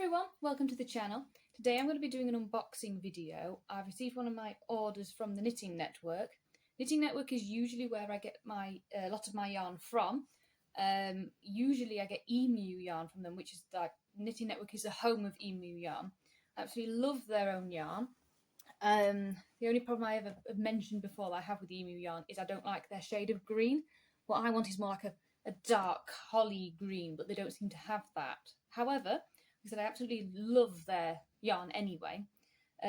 everyone, welcome to the channel. Today I'm going to be doing an unboxing video. I've received one of my orders from the Knitting Network. Knitting Network is usually where I get a lot of my yarn from. Usually I get emu yarn from them, which is like Knitting Network is the home of emu yarn. I absolutely love their own yarn. The only problem I ever mentioned before that I have with emu yarn is I don't like their shade of green. What I want is more like a dark holly green, but they don't seem to have that. However, because I absolutely love their yarn anyway.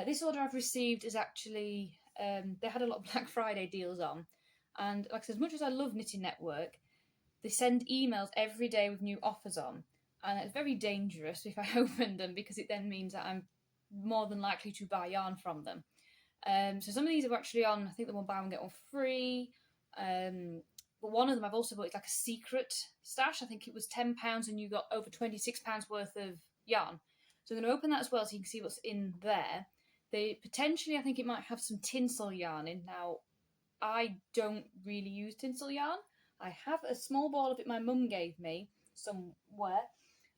This order I've received is actually, they had a lot of Black Friday deals on. And like I said, as much as I love Knitting Network, they send emails every day with new offers on. And it's very dangerous if I open them because it then means that I'm more than likely to buy yarn from them. So some of these are actually on, I think the one buy one get one free. But one of them I've also bought, it's like a secret stash. I think it was £10 and you got over £26 worth of yarn. So I'm going to open that as well so you can see what's in there. They potentially, I think it might have some tinsel yarn in. Now, I don't really use tinsel yarn. I have a small ball of it my mum gave me somewhere.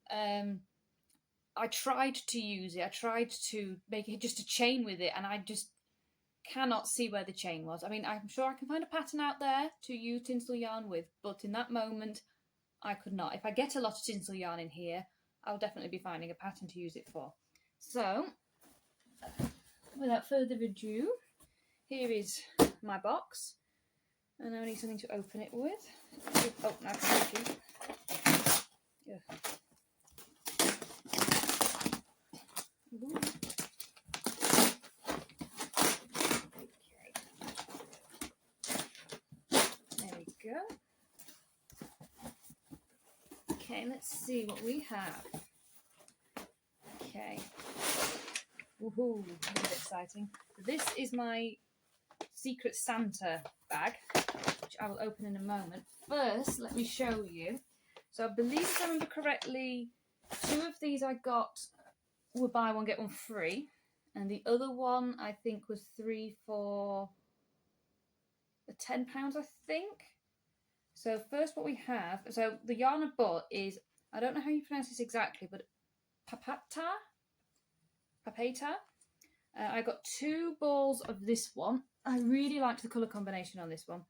I tried to use it. I tried to make it just a chain with it, and I just cannot see where the chain was. I mean, I'm sure I can find a pattern out there to use tinsel yarn with, but in that moment, I could not. If I get a lot of tinsel yarn in here, I'll definitely be finding a pattern to use it for. So, without further ado, here is my box, and I need something to open it with. Oh, now I can see. Yeah. Go. Okay, let's see what we have. Okay. Woohoo, a little bit exciting. This is my Secret Santa bag, which I will open in a moment. First, let me show you. So I believe, if I remember correctly, two of these I got were buy one get one free, and the other one I think was 3 for £10, I think. So first what we have, so the yarn I bought is, I don't know how you pronounce this exactly, but Papaya. I got 2 balls of this one. I really liked the colour combination on this one.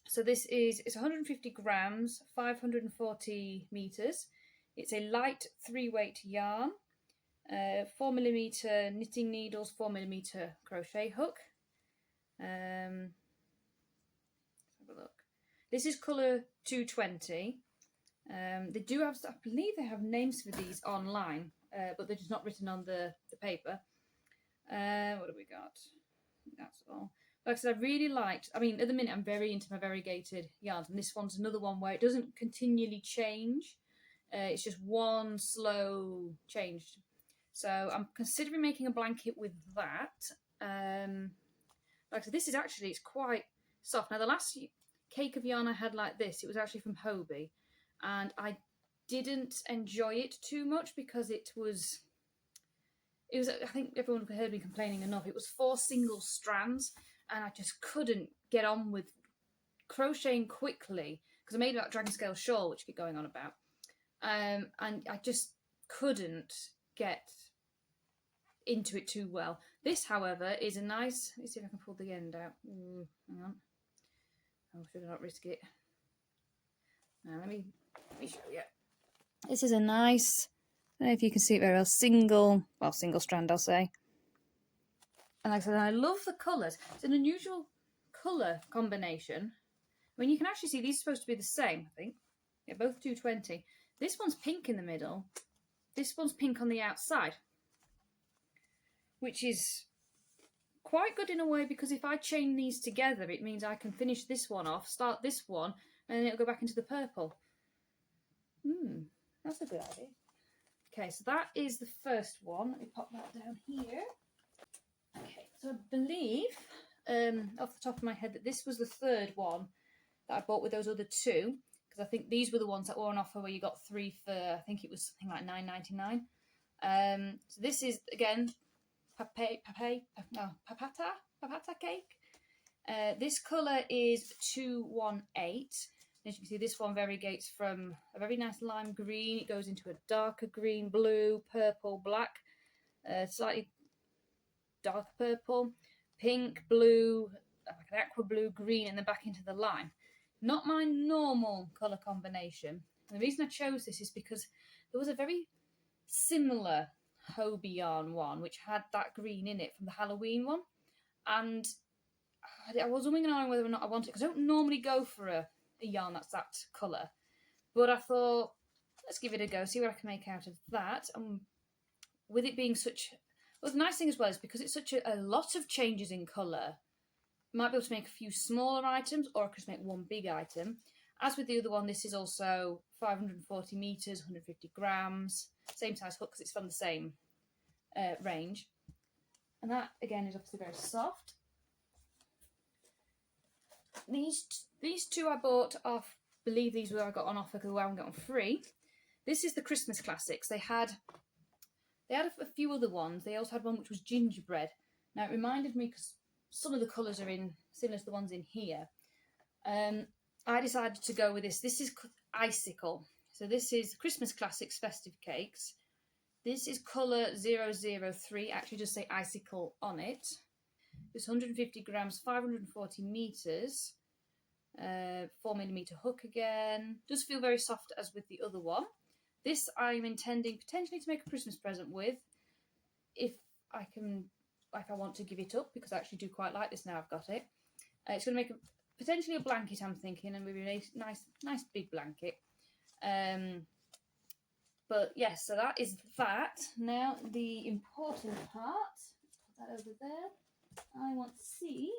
So this is, it's 150 grams, 540 metres. It's a light 3-weight yarn, 4mm knitting needles, 4mm crochet hook. Let's have a look. This is colour 220. They do have, I believe they have names for these online, but they're just not written on the paper. What have we got? That's all. Like I said, I really liked, I mean, at the minute I'm very into my variegated yarns, and this one's another one where it doesn't continually change. It's just one slow change. So I'm considering making a blanket with that. Like I said, this is actually, it's quite soft. Now the last cake of yarn I had like this, it was actually from Hobie, and I didn't enjoy it too much because it was, I think everyone heard me complaining enough, it was 4 single strands, and I just couldn't get on with crocheting quickly because I made that dragon scale shawl which I keep going on about, and I just couldn't get into it too well. This, however, is a nice, let's see if I can pull the end out. Hang on. Oh, should I not risk it? Now, let me show you. This is a nice, I don't know if you can see it very well, single strand, I'll say. And like I said, I love the colours. It's an unusual colour combination. I mean, you can actually see these are supposed to be the same, I think. Yeah, both 220. This one's pink in the middle. This one's pink on the outside, which is quite good in a way, because if I chain these together, it means I can finish this one off, start this one, and then it'll go back into the purple. That's a good idea. Okay, so that is the first one. Let me pop that down here. Okay, so I believe, off the top of my head, that this was the third one that I bought with those other 2, because I think these were the ones that were on offer where you got 3 for, I think it was something like £9.99. So this is, again, Papaya cake. This colour is 218. As you can see, this one variegates from a very nice lime green. It goes into a darker green, blue, purple, black, slightly dark purple, pink, blue, like an aqua blue, green, and then back into the lime. Not my normal colour combination. And the reason I chose this is because there was a very similar Hobie yarn one which had that green in it from the Halloween one, and I was umming and ahhing whether or not I wanted it because I don't normally go for a yarn that's that colour, but I thought let's give it a go, see what I can make out of that. And with it being such, well, the nice thing as well is because it's such a lot of changes in colour, I might be able to make a few smaller items, or I could just make one big item. As with the other one, this is also 540 metres, 150 grams, same size hook because it's from the same range. And that, again, is obviously very soft. These two I bought off, I believe these were I got on offer because I got on free. This is the Christmas Classics. They had a few other ones. They also had one which was gingerbread. Now it reminded me, because some of the colours are in similar to the ones in here. I decided to go with this. This is Icicle. So this is Christmas Classics Festive Cakes. This is colour 003. Actually just say Icicle on it. It's 150 grams, 540 metres. 4mm hook again. Does feel very soft as with the other one. This I'm intending potentially to make a Christmas present with, if I want to give it up, because I actually do quite like this now I've got it. It's going to make potentially a blanket, I'm thinking, and maybe a nice big blanket. But yes, so that is that. Now the important part, let's put that over there. I want to see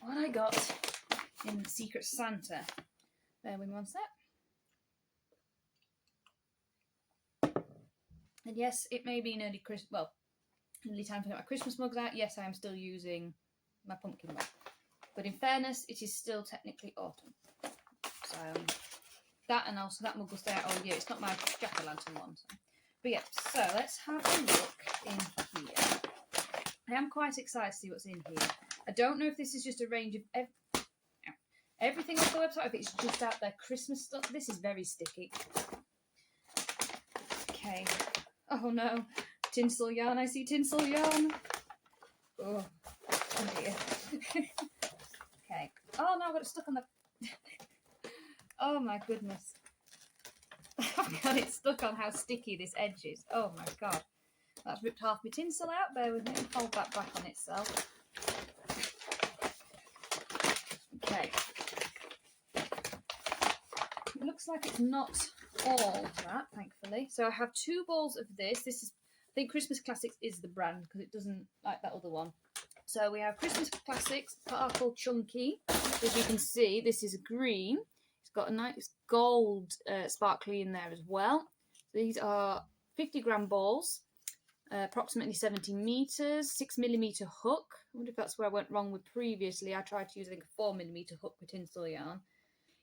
what I got in the Secret Santa. Bear with me one sec. And yes, it may be nearly nearly time to get my Christmas mugs out. Yes, I am still using my pumpkin mug. But in fairness, it is still technically autumn. So that, and also that mug will stay out all year. It's not my jack-o'-lantern one. So. But yeah, so let's have a look in here. I am quite excited to see what's in here. I don't know if this is just a range of everything off the website, if it's just out their Christmas stuff. This is very sticky. Okay. Oh no. Tinsel yarn. I see tinsel yarn. Oh dear. Okay. Oh no, I got it stuck on the... Oh my goodness. I've got it stuck on how sticky this edge is. Oh my god. That's ripped half my tinsel out. Bear with me. Hold that back on itself. Okay. It looks like it's not all that, thankfully. So I have 2 balls of this. This is, I think Christmas Classics is the brand because it doesn't like that other one. So we have Christmas Classics Sparkle Chunky. As you can see, this is green. It's got a nice gold sparkly in there as well. These are 50-gram balls, approximately 70 metres, 6mm hook. I wonder if that's where I went wrong with previously. I tried to use, I think, a 4mm hook with tinsel yarn.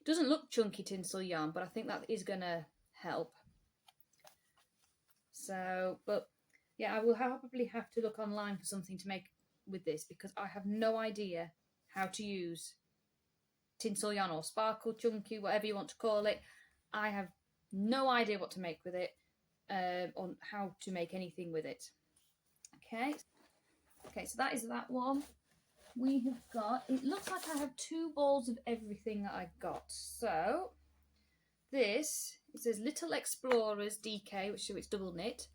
It doesn't look chunky tinsel yarn, but I think that is going to help. So, but yeah, I will probably have to look online for something to make with this, because I have no idea how to use tinsel yarn or sparkle chunky, whatever you want to call it. I have no idea what to make with it, or how to make anything with it. Okay, so that is that one. We have got, it looks like I have 2 balls of everything that I got. So this, it says Little Explorers DK, which is it's double knit,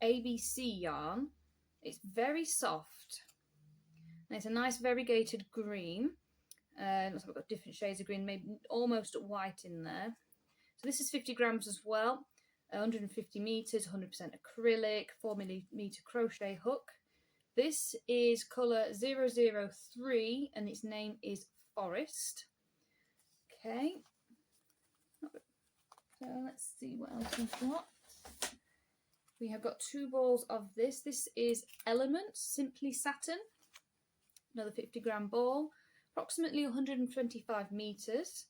ABC yarn. It's very soft. And it's a nice variegated green. Looks like we've got different shades of green, maybe almost white in there. So this is 50 grams as well, 150 metres, 100% acrylic, 4mm crochet hook. This is colour 003 and its name is Forest. Okay. So let's see what else we've got. We have got 2 balls of this. This is Element Simply Satin. Another 50-gram ball. Approximately 125 metres.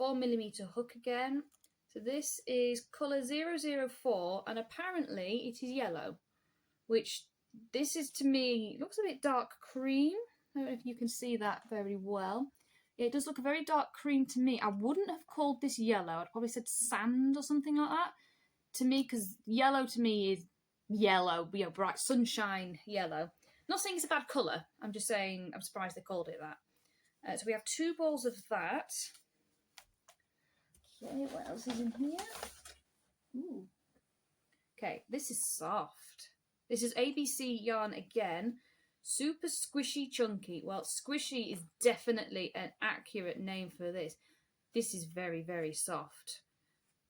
4mm hook again. So this is colour 004 and apparently it is yellow. Which this is, to me, looks a bit dark cream. I don't know if you can see that very well. It does look a very dark cream to me. I wouldn't have called this yellow. I'd probably said sand or something like that to me, because yellow to me is yellow, you know, bright sunshine yellow. I'm not saying it's a bad colour. I'm just saying I'm surprised they called it that. So we have 2 balls of that. Okay, what else is in here? Ooh. Okay, this is soft. This is ABC yarn again. Super squishy chunky. Well, squishy is definitely an accurate name for this. This is very, very soft.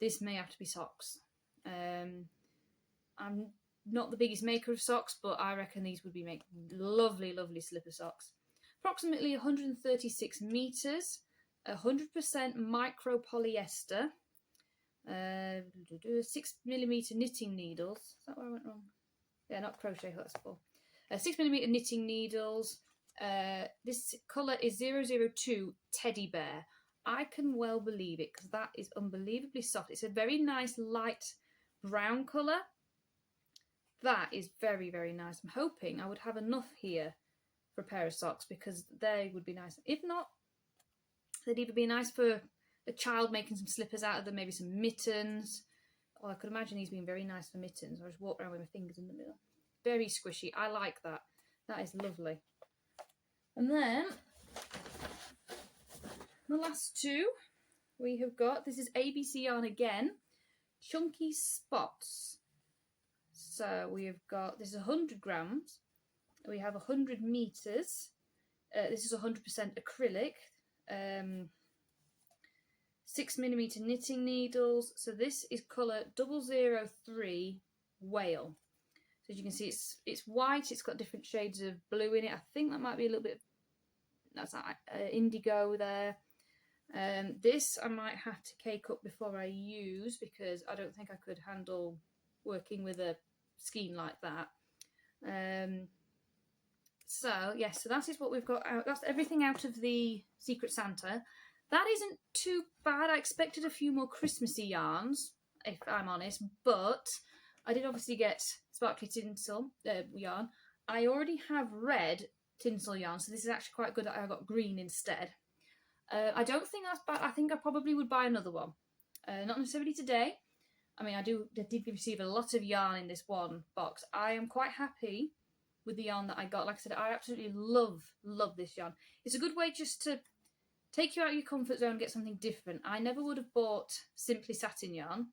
This may have to be socks. I'm not the biggest maker of socks, but I reckon these would be making lovely, lovely slipper socks. Approximately 136 meters, 100% micro polyester, 6mm knitting needles. Is that where I went wrong? Yeah, not crochet hooks for. 6mm knitting needles. This colour is 002 Teddy Bear. I can well believe it because that is unbelievably soft. It's a very nice light brown colour. That is very, very nice. I'm hoping I would have enough here for a pair of socks because they would be nice. If not, they'd either be nice for a child making some slippers out of them, maybe some mittens. Oh, I could imagine these being very nice for mittens. I just walk around with my fingers in the middle. Very squishy. I like that. That is lovely. And then the last 2 we have got, this is ABC yarn again, Chunky Spots. So we have got, this is 100 grams. We have 100 meters. This is 100% acrylic. 6mm knitting needles. So this is colour 003 Whale. So as you can see, it's white. It's got different shades of blue in it. I think that might be a little bit, that's indigo there. This I might have to cake up before I use because I don't think I could handle working with a skein like that. So yes, so that is what we've got out. That's everything out of the Secret Santa. That isn't too bad. I expected a few more Christmassy yarns, if I'm honest, but I did obviously get sparkly tinsel yarn. I already have red tinsel yarn, so this is actually quite good that I got green instead. I don't think that's bad. I think I probably would buy another one. Not necessarily today. I mean, I did receive a lot of yarn in this one box. I am quite happy with the yarn that I got. Like I said, I absolutely love this yarn. It's a good way just to take you out of your comfort zone and get something different. I never would have bought Simply Satin yarn.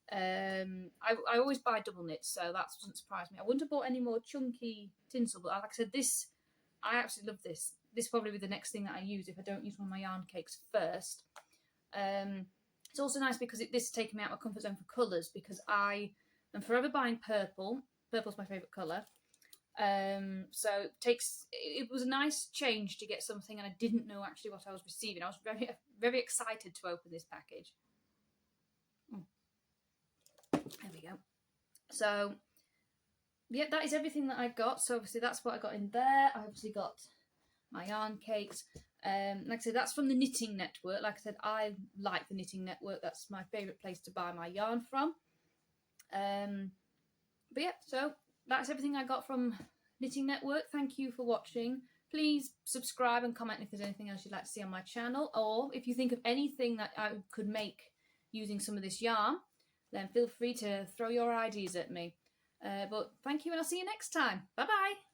I always buy double knits, so that doesn't surprise me. I wouldn't have bought any more chunky tinsel, but like I said, this, I absolutely love this. This will probably be the next thing that I use if I don't use one of my yarn cakes first. It's also nice because this is taking me out of my comfort zone for colours, because I am forever buying purple. Purple's my favourite colour. So it was a nice change to get something, and I didn't know actually what I was receiving. I was very, very excited to open this package. There we go. So yeah, that is everything that I got. So obviously that's what I got in there. I obviously got my yarn cakes. Like I said, that's from the Knitting Network. Like I said, I like the Knitting Network. That's my favourite place to buy my yarn from. But yeah, so that's everything I got from Knitting Network. Thank you for watching. Please subscribe and comment if there's anything else you'd like to see on my channel, or if you think of anything that I could make using some of this yarn, then feel free to throw your ideas at me. But thank you, and I'll see you next time. Bye bye.